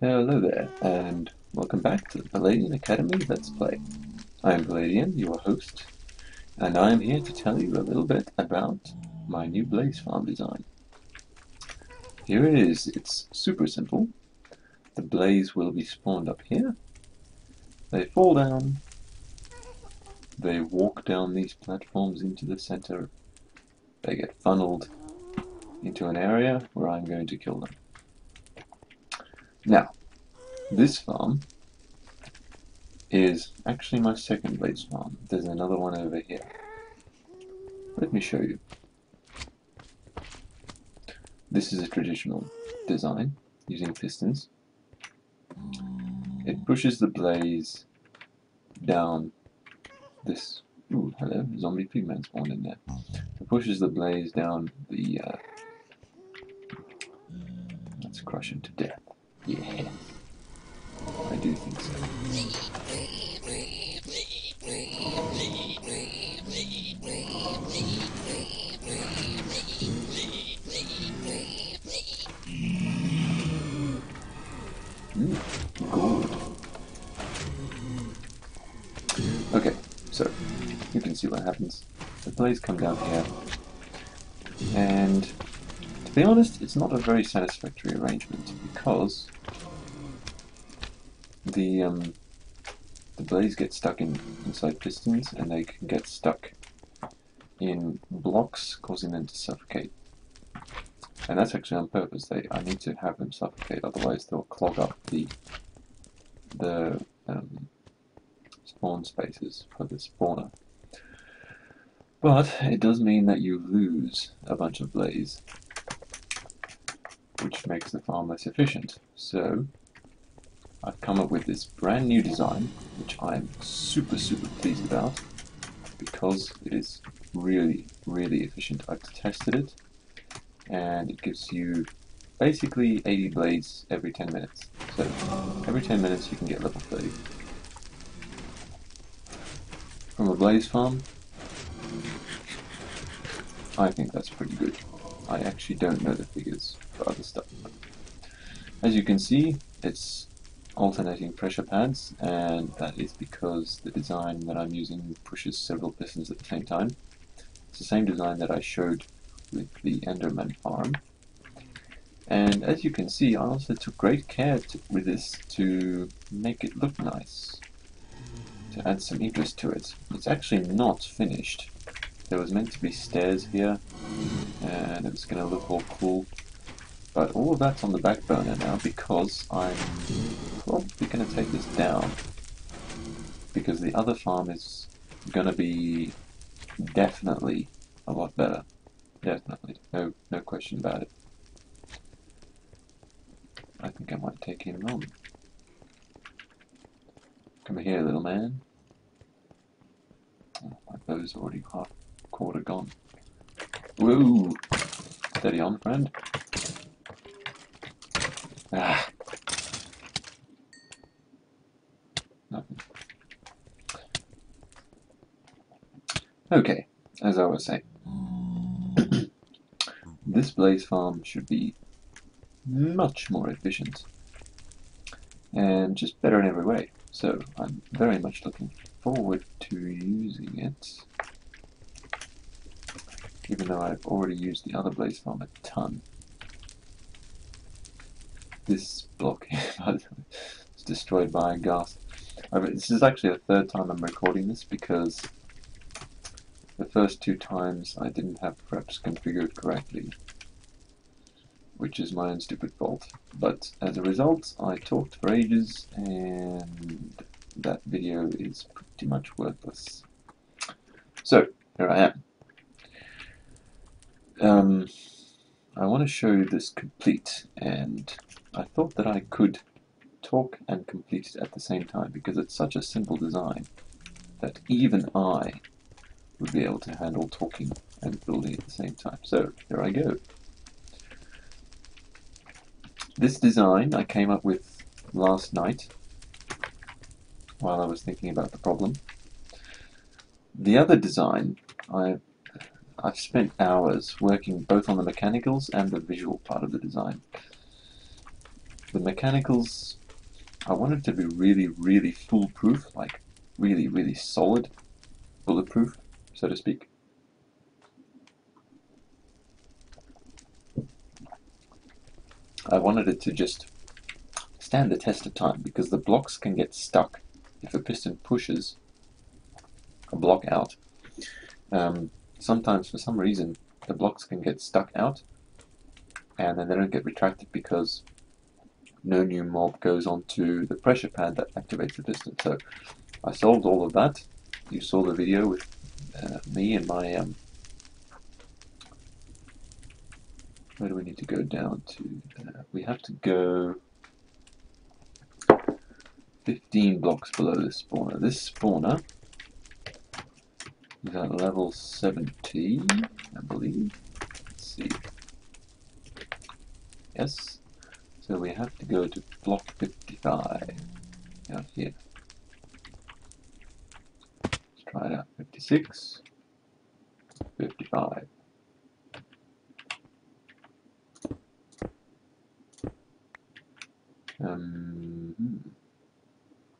Hello there, and welcome back to the Palladian Academy Let's Play. I am Palladian, your host, and I am here to tell you a little bit about my new blaze farm design. Here it is. It's super simple. The blaze will be spawned up here. They fall down. They walk down these platforms into the center. They get funneled into an area where I'm going to kill them. Now, this farm is actually my second blaze farm. There's another one over here. Let me show you. This is a traditional design using pistons. It pushes the blaze down this. Ooh, hello, zombie pigman spawned in there. It pushes the blaze down the. Let's crush him to death. Yeah, I do think so. Good. Okay, so you can see what happens. The blaze come down here, and to be honest, it's not a very satisfactory arrangement because the blaze gets stuck inside pistons, and they can get stuck in blocks, causing them to suffocate. And that's actually on purpose. I need to have them suffocate, otherwise they'll clog up the spawn spaces for the spawner. But it does mean that you lose a bunch of blaze, which makes the farm less efficient. So I've come up with this brand new design, which I'm super pleased about, because it is really efficient. I've tested it, and it gives you basically 80 blaze every 10 minutes. So every 10 minutes you can get level 30. From a blaze farm, I think that's pretty good. I actually don't know the figures for other stuff. As you can see, it's alternating pressure pads, and that is because the design that I'm using pushes several pistons at the same time. It's the same design that I showed with the Enderman farm. And as you can see, I also took great care with this to make it look nice, to add some interest to it. It's actually not finished. There was meant to be stairs here, and it was going to look all cool. But all of that's on the back burner now because I'm probably going to take this down. Because the other farm is going to be definitely a lot better. Definitely. No question about it. I think I might take him on. Come here, little man. Oh, my bow's already half quarter gone. Whoa! Steady on, friend. Ah. Nothing. Okay, as I was saying, this blaze farm should be much more efficient and just better in every way. So I'm very much looking forward to using it, even though I've already used the other blaze farm a ton. This block is destroyed by a ghast. This is actually the third time I'm recording this because the first two times I didn't have preps configured correctly, which is my own stupid fault. But as a result, I talked for ages, and that video is pretty much worthless. So, here I am. I want to show you this complete, and I thought that I could talk and complete it at the same time, because it's such a simple design that even I would be able to handle talking and building at the same time. So, here I go. This design I came up with last night while I was thinking about the problem. The other design, I've spent hours working both on the mechanicals and the visual part of the design. The mechanicals, I wanted it to be really, really foolproof, like really, really solid, bulletproof, so to speak. I wanted it to just stand the test of time, because the blocks can get stuck if a piston pushes a block out. Sometimes, for some reason, the blocks can get stuck out, and then they don't get retracted because no new mob goes onto the pressure pad that activates the piston. So I solved all of that. You saw the video with me and my where do we need to go down to? We have to go 15 blocks below this spawner. This spawner is at level 70, I believe. Let's see. Yes. So we have to go to block 55 out here. Let's try it out. 56, 55.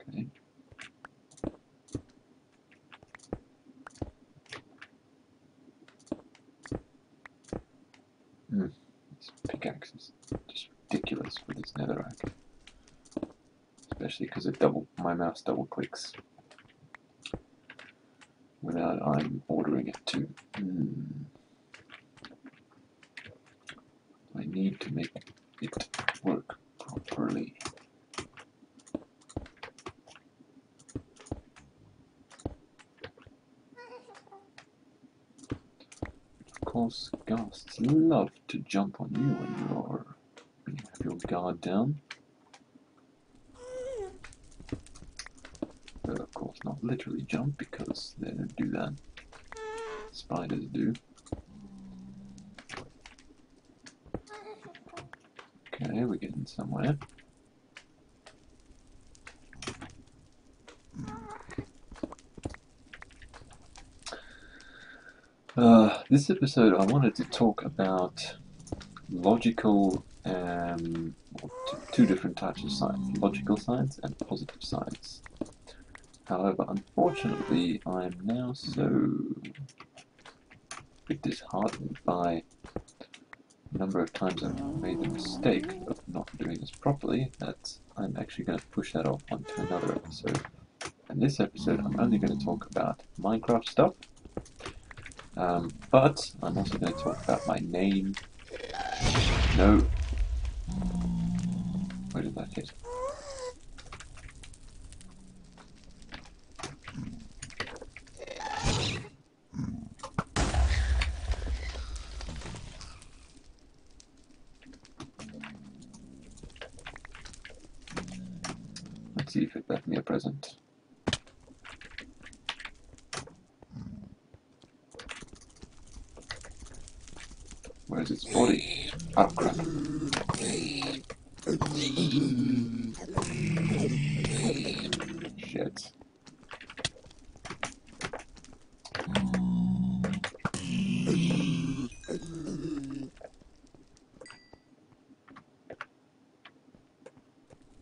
Okay. This pickaxe is just ridiculous with this netherrack, especially because my mouse double clicks without I'm ordering it to. I need to make it work properly. Of course, ghasts love to jump on you when you have your guard down. But of course not literally jump, because they don't do that. Spiders do. Okay, we're getting somewhere. This episode I wanted to talk about logical, two different types of science, logical science and positive science. However, unfortunately, I am now so a bit disheartened by the number of times I've made the mistake of not doing this properly that I'm actually going to push that off onto another episode. In this episode, I'm only going to talk about Minecraft stuff, but I'm also going to talk about my name. No. Where did that hit? Let's see if it left me a present. Where's its body? Oh crap. Shit.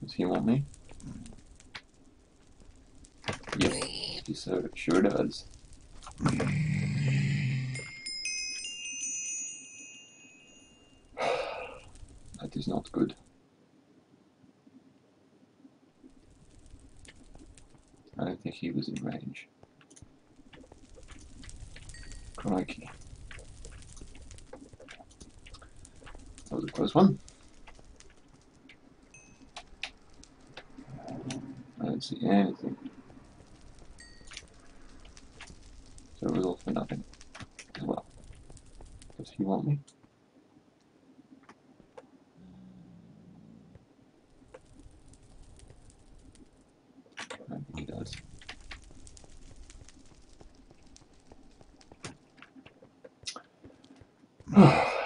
Does he want me? Yep, he sure does. That is not good. I don't think he was in range. Crikey. That was a close one. I don't see anything. So it was all for nothing as well. Does he want me? I don't think he does.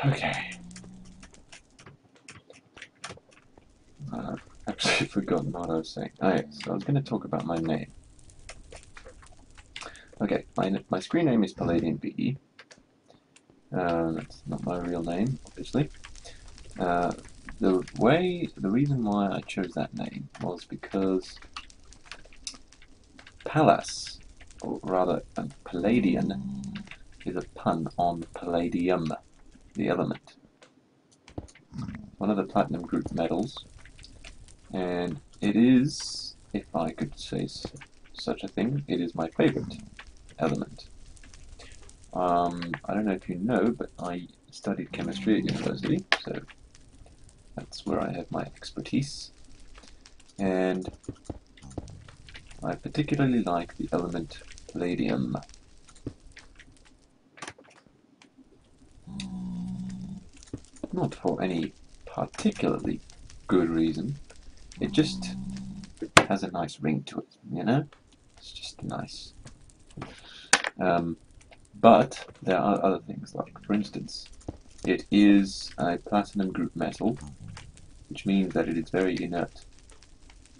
Okay. I've actually forgotten what I was saying. Oh, yes, so I was going to talk about my name. Okay, my screen name is Palladian BE. That's not my real name, obviously. The reason why I chose that name was because Pallas, or rather Palladian, is a pun on palladium, the element. One of the platinum group metals, and it is, if I could say such a thing, it is my favorite element. I don't know if you know, but I studied chemistry at university, so that's where I have my expertise. And I particularly like the element palladium. Not for any particularly good reason. It just has a nice ring to it, you know? It's just nice. But there are other things, like, for instance, it is a platinum group metal, which means that it is very inert.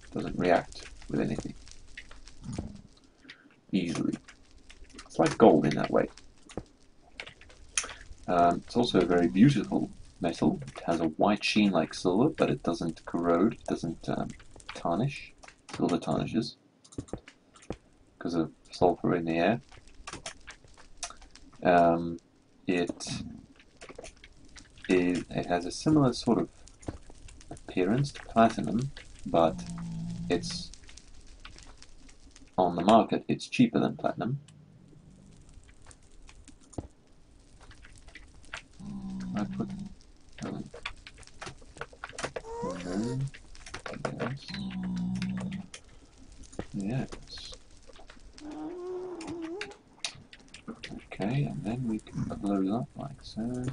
It doesn't react with anything easily. It's like gold in that way. It's also a very beautiful metal. It has a white sheen like silver, but it doesn't corrode, it doesn't tarnish. Silver tarnishes because of sulfur in the air. It has a similar sort of appearance to platinum, but it's on the market, it's cheaper than platinum. I put yes. Okay, and then we can close up like so.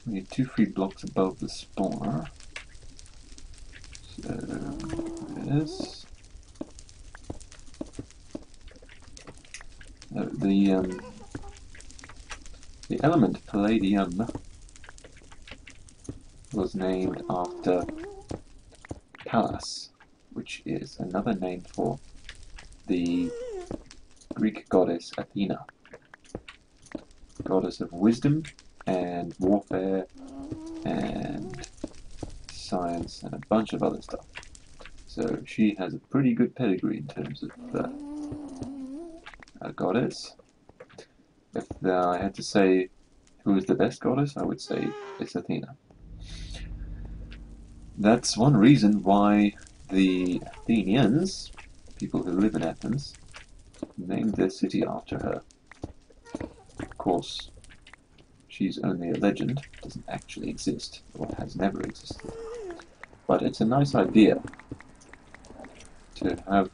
We need 2 free blocks above the spawner. So this. The element palladium was named after Pallas, which is another name for the Greek goddess Athena, goddess of wisdom and warfare and science and a bunch of other stuff. So she has a pretty good pedigree in terms of a goddess. If I had to say who is the best goddess, I would say it's Athena. That's one reason why the Athenians, people who live in Athens, named their city after her. Of course, she's only a legend, doesn't actually exist, or has never existed. But it's a nice idea to have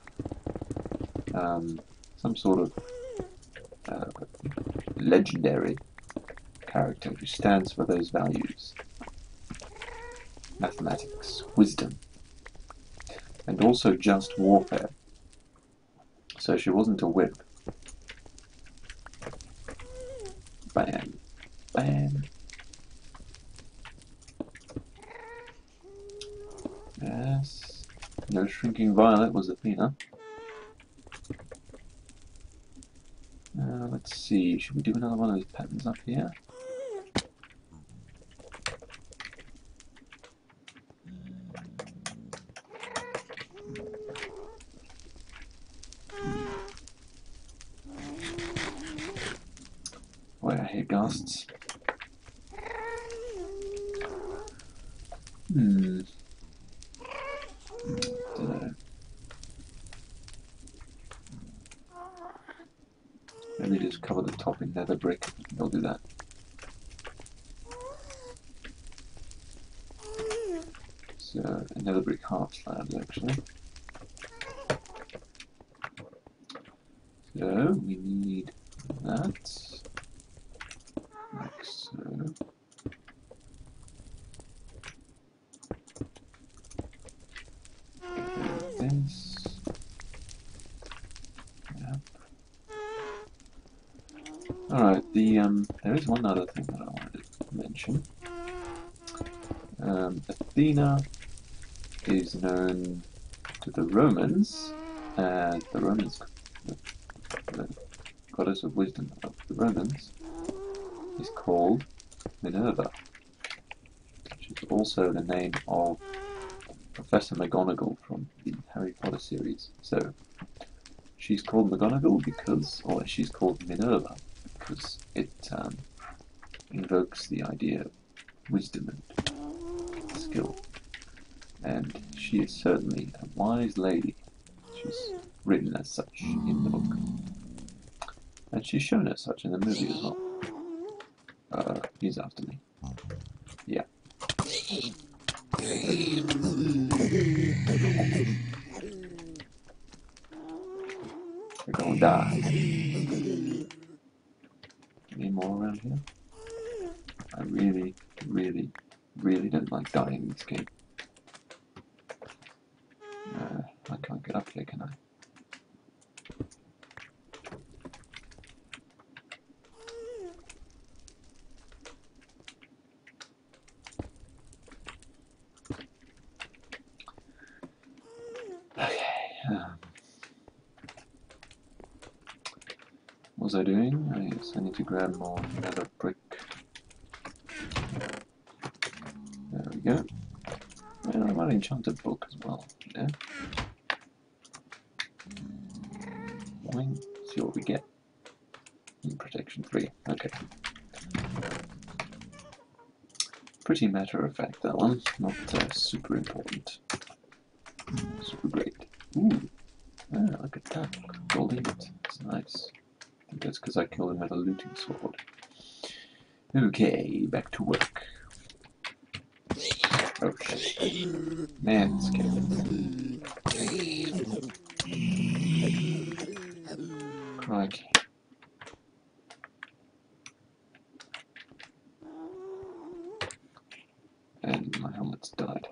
some sort of legendary character who stands for those values. Mathematics, wisdom, and also just warfare. So she wasn't a wimp. Bam. Bam. Yes. No shrinking violet was Athena. Let's see, should we do another one of those patterns up here? Boy, I hear ghasts. Dunno. Maybe just cover the top in nether brick. I'll do that. So, nether brick half slabs actually. So, we need that. Like so. This. Yep. Alright, there is one other thing that I wanted to mention. Athena is known to the Romans as the goddess of wisdom of the Romans is called Minerva, which is also the name of Professor McGonagall from the Harry Potter series. So she's called McGonagall because, or she's called Minerva because it invokes the idea of wisdom and skill. And she is certainly a wise lady. She's written as such in the book. And she's shown as such in the movie as well. He's after me. Yeah. We're gonna die. Any more around here? I really, really, really don't like dying in this game. I can't get up here, can I? What was I doing? Yes, I need to grab more nether brick. There we go. And I got an enchanted book as well. Yeah. Boing. See what we get. Protection 3. Okay. Pretty matter of fact, that one. Not super important. Super great. Ooh. Ah, look at that. Gold ingot. That's nice. I think that's because I killed him with a looting sword. Okay, back to work. Oh shit. Man, it's scary. Crikey. And my helmet's died.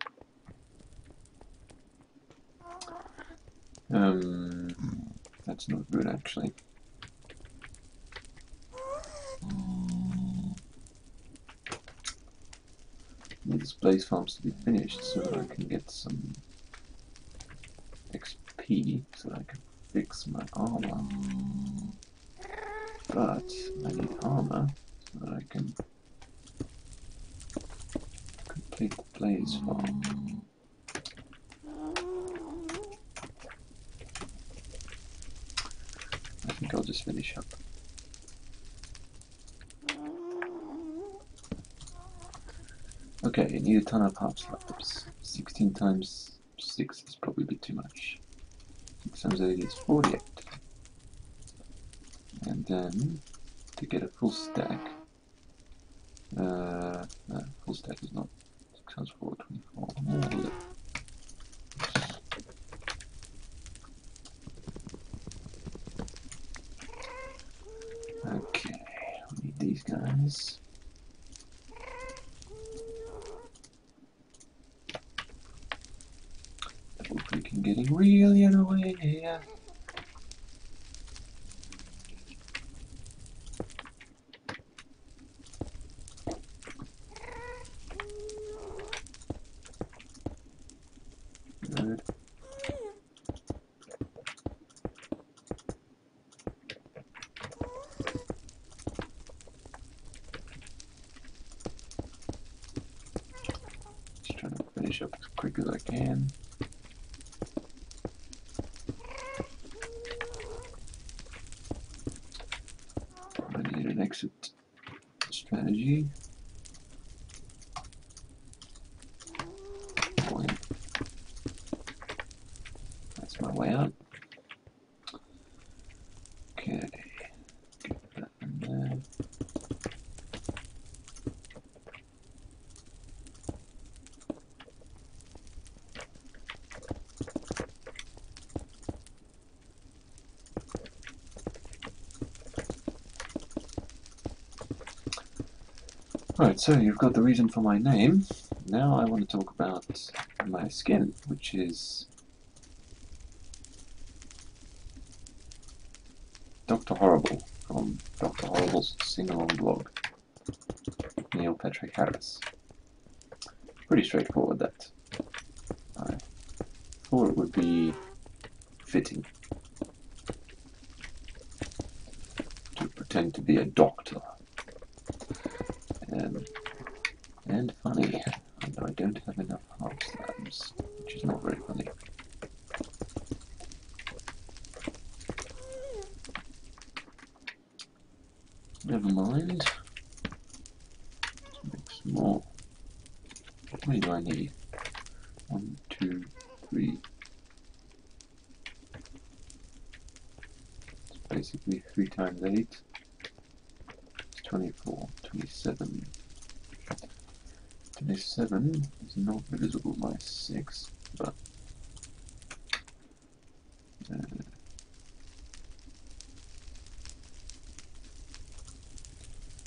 That's not good actually. Need this blaze farms to be finished so that I can get some XP so that I can fix my armor. But I need armor so that I can complete the blaze farm. I think I'll just finish up. Okay, I need a ton of half slabs. 16 times 6 is probably a bit too much. 6 times 8 is 48. And then, to get a full stack, full stack is not 6 times 4, 24. Okay, we need these guys. Double clicking getting really annoying here. Good. Just trying to finish up as quick as I can. I need an exit strategy. That's my way out. Okay, get that in there. Right, so you've got the reason for my name. Now I want to talk about my skin, which is Dr. Horrible from Dr. Horrible's sing-along blog, Neil Patrick Harris. Pretty straightforward, that. I thought it would be fitting to pretend to be a doctor. And funny, although I don't have enough half slabs, which is not very funny. Never mind. Let's make some more. How many do I need? 1, 2, 3. It's basically 3 times 8. It's 24, 27. 27 is not divisible by 6, but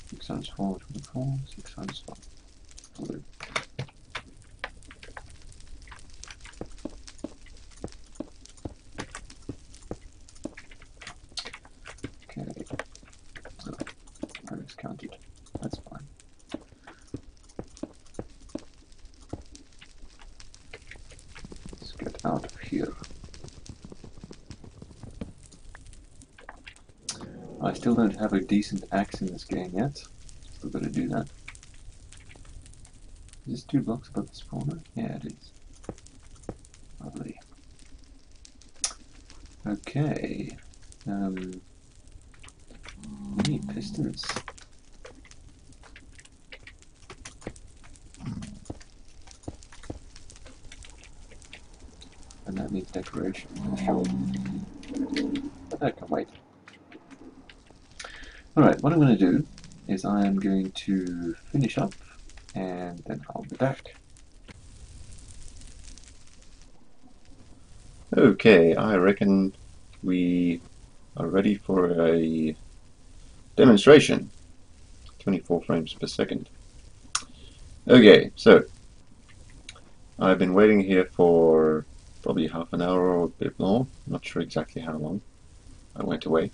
6 times 4, 24, 6 times 5. Blue. Okay, so I miscounted. That's fine. Let's get out of here. I still don't have a decent axe in this game yet. Still got to do that. Is this 2 blocks above the spawner? Yeah, it is. Lovely. Okay. We need pistons. And that needs decoration, for sure. But that can wait. Alright, what I'm going to do is I am going to finish up and then I'll be back. Okay, I reckon we are ready for a demonstration. 24 frames per second. Okay, so I've been waiting here for probably half an hour or a bit more. Not sure exactly how long. I went away.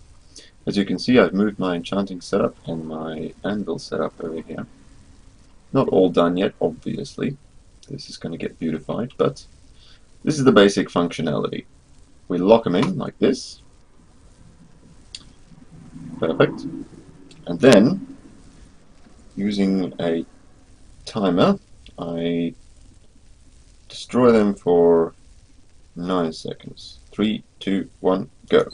As you can see, I've moved my enchanting setup and my anvil setup over here. Not all done yet, obviously. This is going to get beautified, but this is the basic functionality. We lock them in like this. Perfect. And then, using a timer, I destroy them for 9 seconds. 3, 2, 1, go.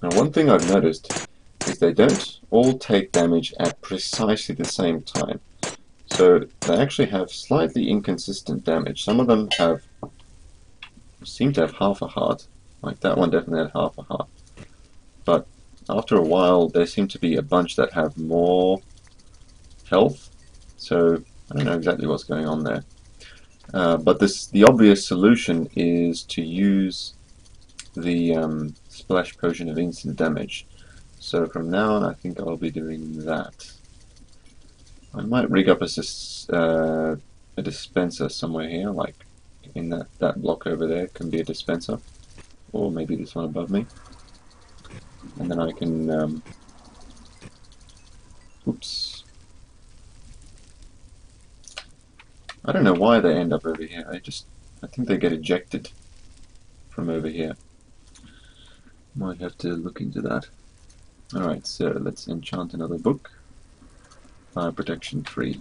Now, one thing I've noticed is they don't all take damage at precisely the same time. So they actually have slightly inconsistent damage. Some of them seem to have half a heart. Like that one definitely had half a heart. But after a while, there seem to be a bunch that have more health. So I don't know exactly what's going on there. But the obvious solution is to use the splash potion of instant damage. So from now on, I think I'll be doing that. I might rig up a dispenser somewhere here, like in that block over there can be a dispenser, or maybe this one above me. And then I can, oops. I don't know why they end up over here. I think they get ejected from over here. Might have to look into that. Alright, so let's enchant another book. Fire Protection 3.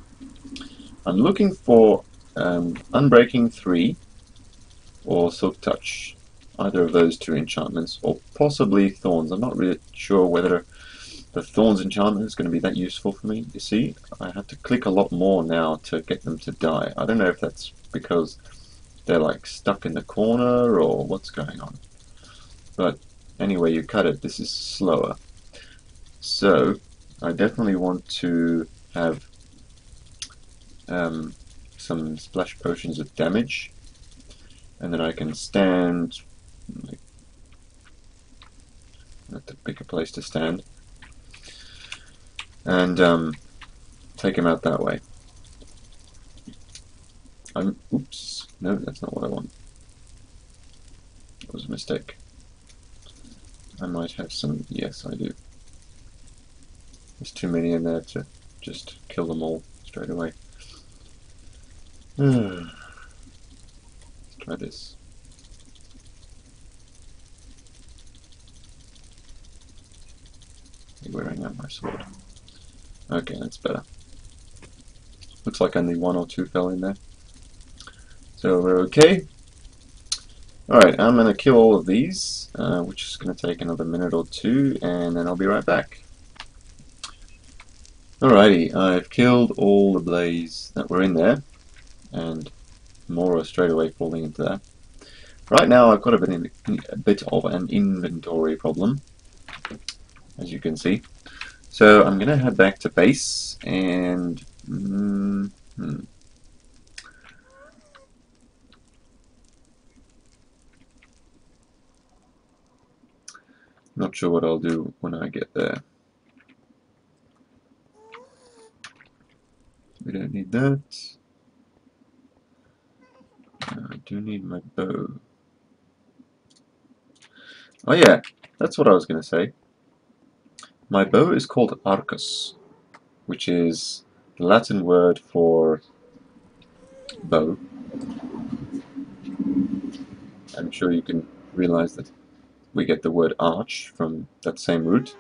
I'm looking for Unbreaking 3 or Silk Touch. Either of those 2 enchantments, or possibly Thorns. I'm not really sure whether the Thorns enchantment is going to be that useful for me. You see, I have to click a lot more now to get them to die. I don't know if that's because they're like stuck in the corner or what's going on. But anyway, you cut it, this is slower. So I definitely want to have some splash potions of damage, and then I can stand. I have to pick a place to stand and take him out that way. Oops, no, that's not what I want. That was a mistake. I might have some. Yes, I do. There's too many in there to just kill them all straight away. Let's try this. Wearing out my sword. Okay, that's better. Looks like only one or two fell in there. So we're okay. Alright, I'm going to kill all of these, which is going to take another minute or two, and then I'll be right back. Alrighty, I've killed all the blaze that were in there, and more are straight away falling into that. Right now I've got a bit of an inventory problem, as you can see. So I'm going to head back to base, and not sure what I'll do when I get there. We don't need that. I do need my bow. Oh yeah, that's what I was going to say. My bow is called arcus, which is the Latin word for bow. I'm sure you can realize that we get the word arch from that same root.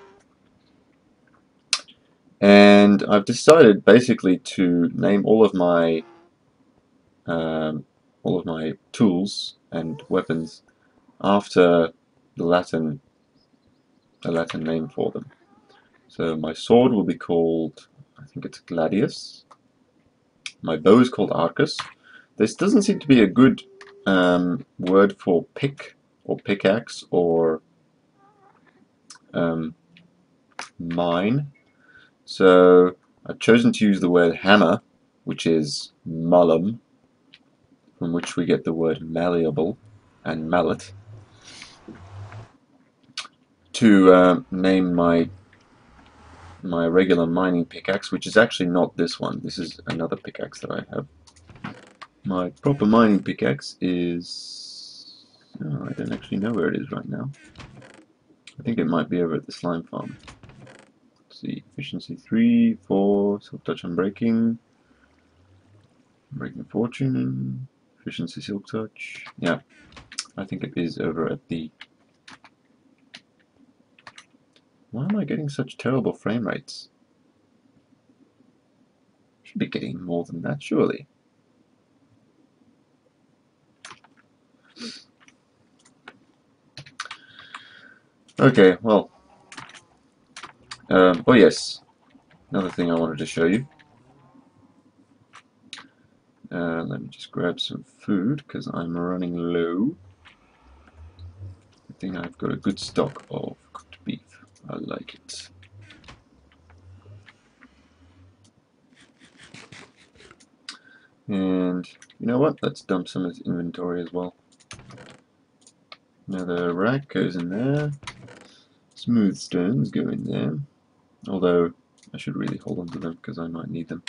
And I've decided basically to name all of my tools and weapons after the Latin name for them. So my sword will be called, I think it's gladius. My bow is called arcus. This doesn't seem to be a good word for pick or pickaxe or mine. So I've chosen to use the word hammer, which is malum, from which we get the word malleable and mallet, to name my regular mining pickaxe, which is actually not this one. This is another pickaxe that I have. My proper mining pickaxe is... oh, I don't actually know where it is right now. I think it might be over at the slime farm. Let's see, efficiency 3, 4, silk touch unbreaking, breaking fortune, efficiency silk touch. Yeah, I think it is over at the... why am I getting such terrible frame rates? Should be getting more than that, surely. Okay, well, oh yes, another thing I wanted to show you. Let me just grab some food because I'm running low. I think I've got a good stock of cooked beef. I like it. And you know what? Let's dump some of this inventory as well. Another rack goes in there. Smooth stones go in there. Although I should really hold on to them because I might need them.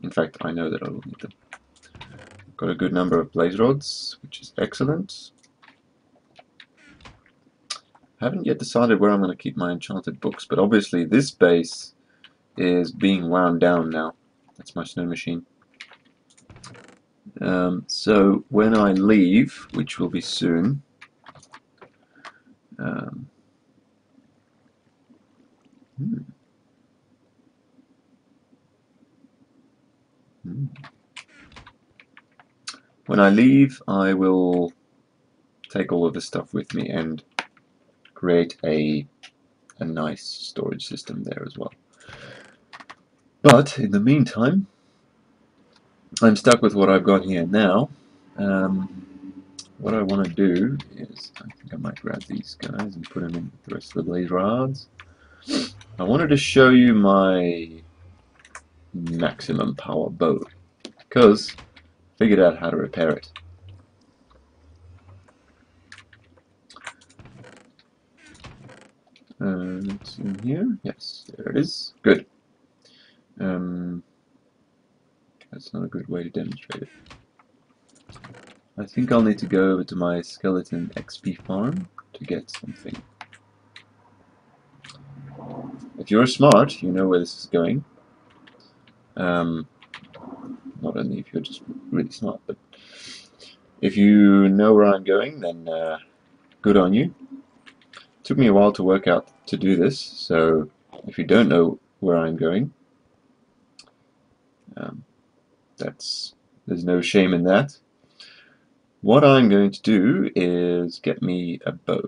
In fact, I know that I will need them. I've got a good number of blaze rods, which is excellent. I haven't yet decided where I'm going to keep my enchanted books, but obviously this base is being wound down now. That's my snow machine. So when I leave, which will be soon, when I leave, I will take all of this stuff with me and create a nice storage system there as well. But in the meantime, I'm stuck with what I've got here now. What I want to do is, I think I might grab these guys and put them in with the rest of the blaze rods. I wanted to show you my maximum power bow, because I figured out how to repair it. It's in here. Yes, there it is. Good. That's not a good way to demonstrate it. I think I'll need to go over to my skeleton XP farm to get something. If you're smart, you know where this is going. not only if you're just really smart, but if you know where I'm going, then good on you. It took me a while to work out to do this, so if you don't know where I'm going, um, there's no shame in that. What I'm going to do is get me a bow.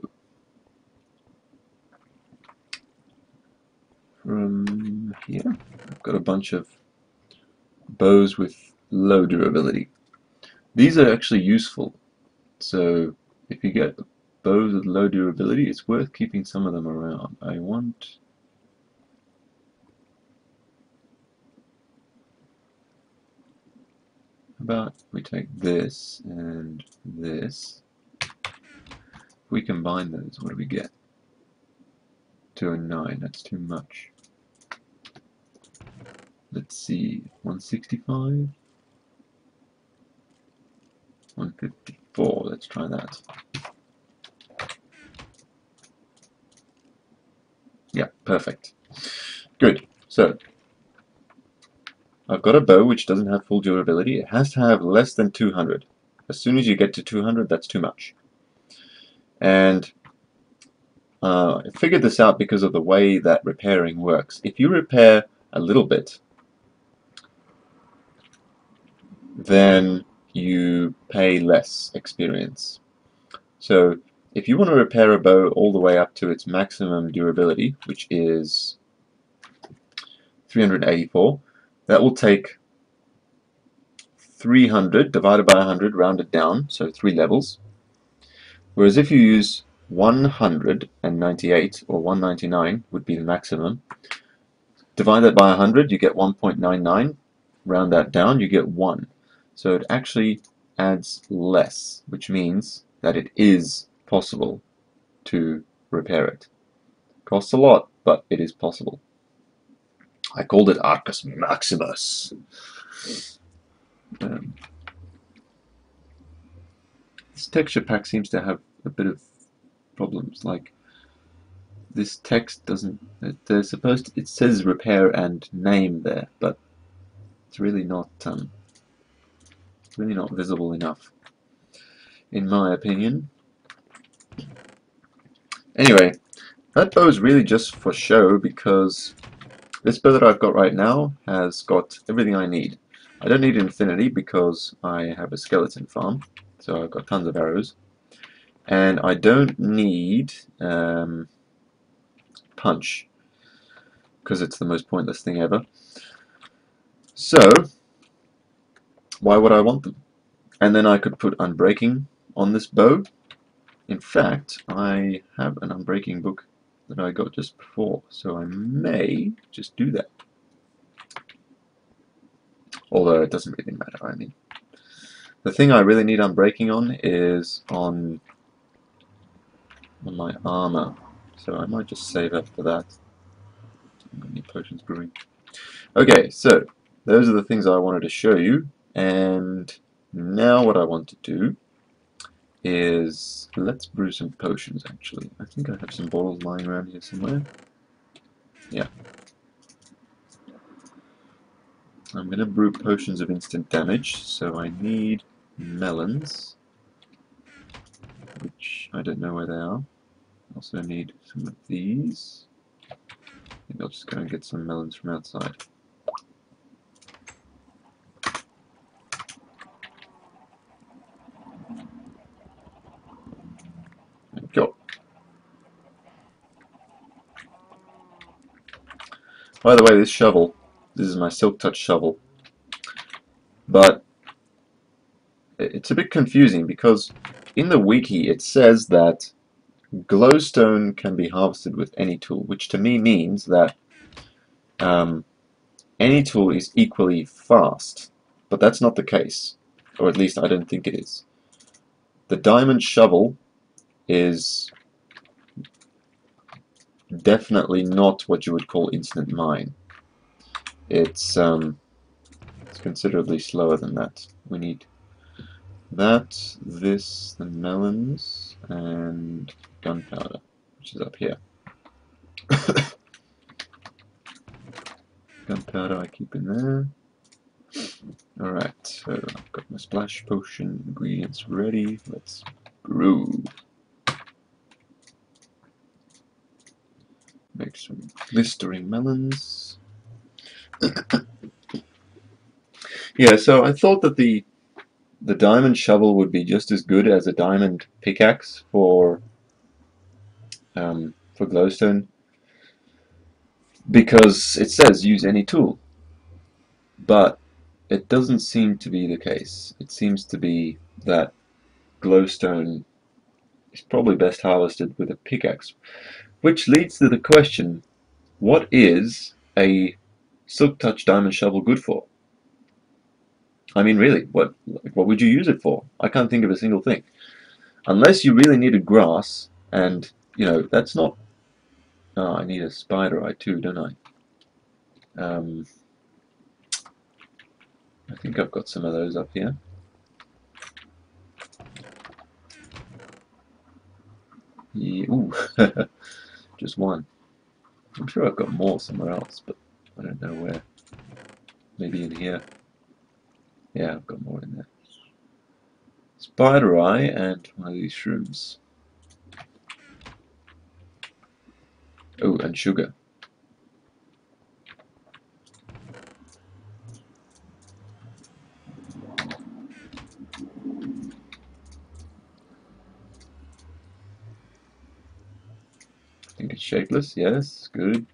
From here, I've got a bunch of bows with low durability. These are actually useful, so if you get bows with low durability, it's worth keeping some of them around. I want about, we take this and this. If we combine those, what do we get? 2 and 9, that's too much. Let's see, 165, 154, let's try that. Yeah, perfect. Good. So, I've got a bow which doesn't have full durability. It has to have less than 200. As soon as you get to 200, that's too much. And I figured this out because of the way that repairing works. If you repair a little bit, then you pay less experience. So if you want to repair a bow all the way up to its maximum durability, which is 384, that will take 300 divided by 100 rounded down, so 3 levels. Whereas if you use 198 or 199 would be the maximum, divide that by 100, you get 1.99, round that down, you get 1. So it actually adds less, which means that it is possible to repair it. Costs a lot, but it is possible. I called it Arcus Maximus. This texture pack seems to have a bit of problems, like this text doesn't, they're supposed to, it says repair and name there, but it's really not visible enough, in my opinion. Anyway, that bow is really just for show because this bow that I've got right now has got everything I need. I don't need infinity because I have a skeleton farm, so I've got tons of arrows. And I don't need punch because it's the most pointless thing ever. So, why would I want them? And then I could put unbreaking on this bow. In fact, I have an unbreaking book that I got just before, so I may just do that. Although it doesn't really matter, I mean. The thing I really need unbreaking on is on my armor, so I might just save up for that. I need potions brewing. Okay, so those are the things I wanted to show you, and now what I want to do is, let's brew some potions actually. I think I have some bottles lying around here somewhere. Yeah. I'm going to brew potions of instant damage, so I need melons, which I don't know where they are. I also need some of these. I think I'll just go and get some melons from outside. There we go. By the way, this shovel, this is my Silk Touch shovel, but it's a bit confusing because in the wiki it says that glowstone can be harvested with any tool, which to me means that any tool is equally fast, but that's not the case, or at least I don't think it is. The diamond shovel is definitely not what you would call instant mine. It's considerably slower than that. We need that, this, the melons, and gunpowder, which is up here. Gunpowder I keep in there. Alright, so I've got my splash potion ingredients ready. Let's brew. Make some glistering melons. Yeah, so I thought that the diamond shovel would be just as good as a diamond pickaxe for glowstone, because it says use any tool, but it doesn't seem to be the case. It seems to be that glowstone is probably best harvested with a pickaxe, which leads to the question: what is a silk touch diamond shovel good for? I mean, really, what would you use it for? I can't think of a single thing, unless you really needed grass, and that's not. Oh, I need a spider eye too, don't I? I think I've got some of those up here. Yeah, ooh, just one. I'm sure I've got more somewhere else, but I don't know where. Maybe in here. Yeah, I've got more in there. Spider eye and one of these shrooms. Oh, and sugar. I think it's shapeless. Yes, good.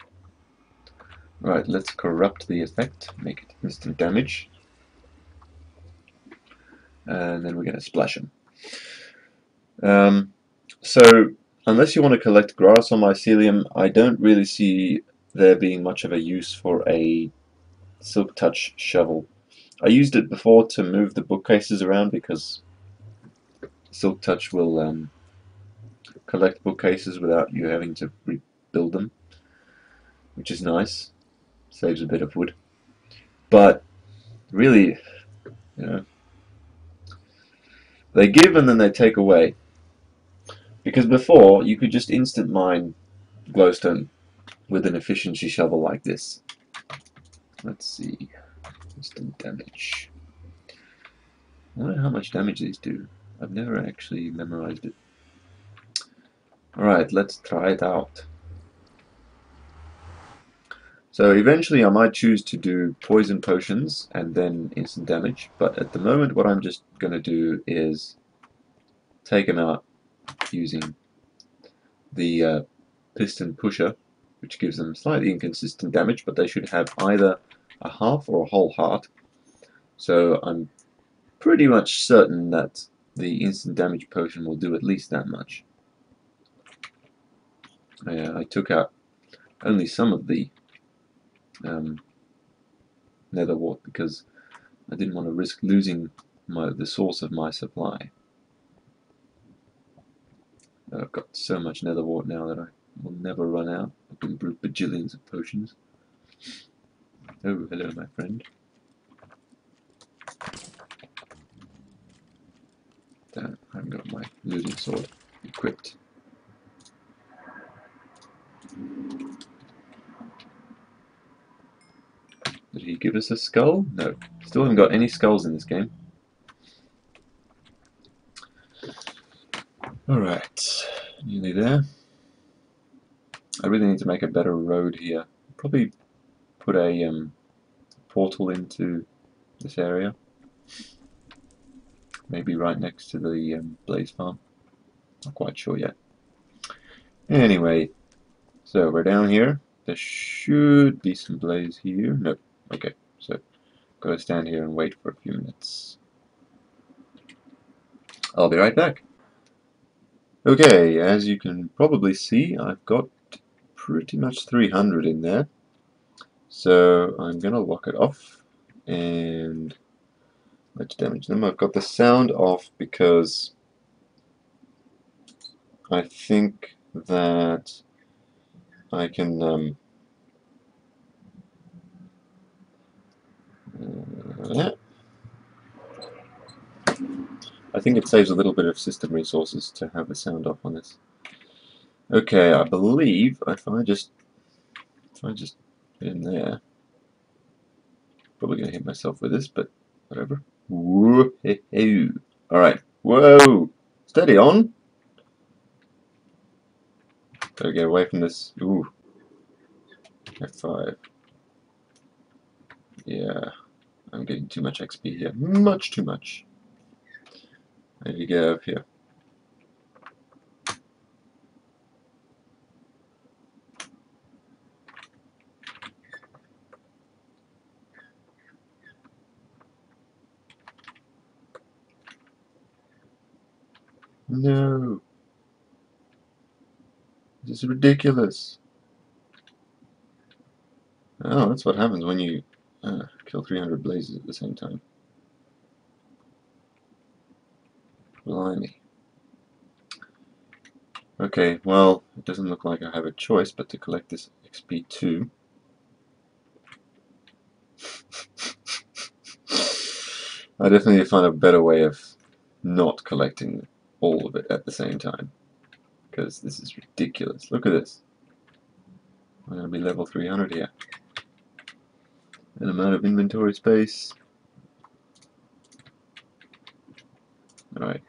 Right, let's corrupt the effect, make it instant damage. And then we're going to splash them. So, unless you want to collect grass or mycelium, I don't really see there being much of a use for a silk touch shovel. I used it before to move the bookcases around because silk touch will collect bookcases without you having to rebuild them, which is nice. Saves a bit of wood. But really, they give and then they take away. Because before, you could just instant mine glowstone with an efficiency shovel like this. Let's see. Instant damage. I wonder how much damage these do. I've never actually memorized it. Alright, let's try it out. So eventually I might choose to do poison potions and then instant damage, but at the moment what I'm just going to do is take them out using the piston pusher, which gives them slightly inconsistent damage, but they should have either a half or a whole heart. So I'm pretty much certain that the instant damage potion will do at least that much. I took out only some of the nether wart because I didn't want to risk losing the source of my supply. I've got so much nether wart now that I will never run out. I can brew bajillions of potions. Oh, hello, my friend. Damn, I haven't got my looting sword equipped. Did he give us a skull? No. Still haven't got any skulls in this game. Alright, nearly there. I really need to make a better road here. Probably put a portal into this area. Maybe right next to the blaze farm. Not quite sure yet. Anyway, so we're down here. There should be some blaze here. Nope. Okay, so gotta stand here and wait for a few minutes. I'll be right back. Okay, as you can probably see, I've got pretty much 300 in there. So I'm gonna lock it off and let's damage them. I've got the sound off because I think that I can I think it saves a little bit of system resources to have the sound off on this. Okay, I believe if I just get in there, Probably going to hit myself with this, but whatever. Whoa-hoo. Alright. Whoa! Steady on! Gotta get away from this. Ooh. F5. Yeah. I'm getting too much XP here. Much too much. I need to get out of here. No. This is ridiculous. Oh, that's what happens when you kill 300 blazes at the same time. Blimey. Okay, well, it doesn't look like I have a choice but to collect this XP too. I definitely need to find a better way of not collecting all of it at the same time, because this is ridiculous. Look at this. I'm going to be level 300 here. An amount of inventory space. Alright.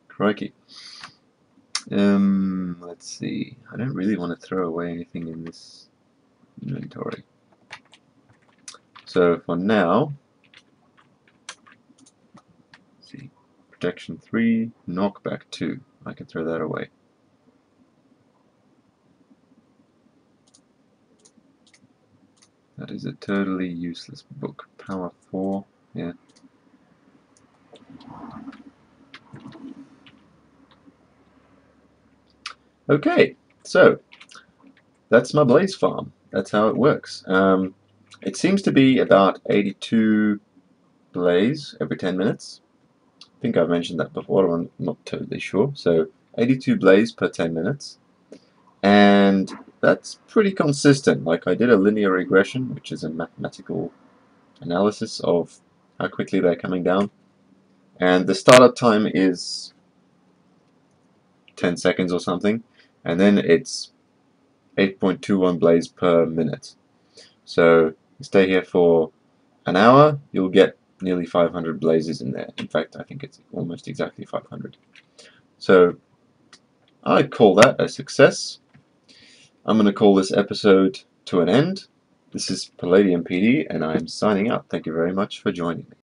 Crikey. Let's see. I don't really want to throw away anything in this inventory. So for now, let's see, protection 3, knockback 2. I can throw that away. That is a totally useless book. Power 4, yeah. Okay, so that's my blaze farm. That's how it works. It seems to be about 82 blaze every 10 minutes. I think I've mentioned that before, I'm not totally sure. So 82 blaze per 10 minutes. And that's pretty consistent. Like, I did a linear regression, which is a mathematical analysis of how quickly they're coming down. And the startup time is 10 seconds or something. And then it's 8.21 blaze per minute. So you stay here for an hour, you'll get nearly 500 blazes in there. In fact, I think it's almost exactly 500. So I call that a success. I'm going to call this episode to an end. This is Palladian PD, and I'm signing out. Thank you very much for joining me.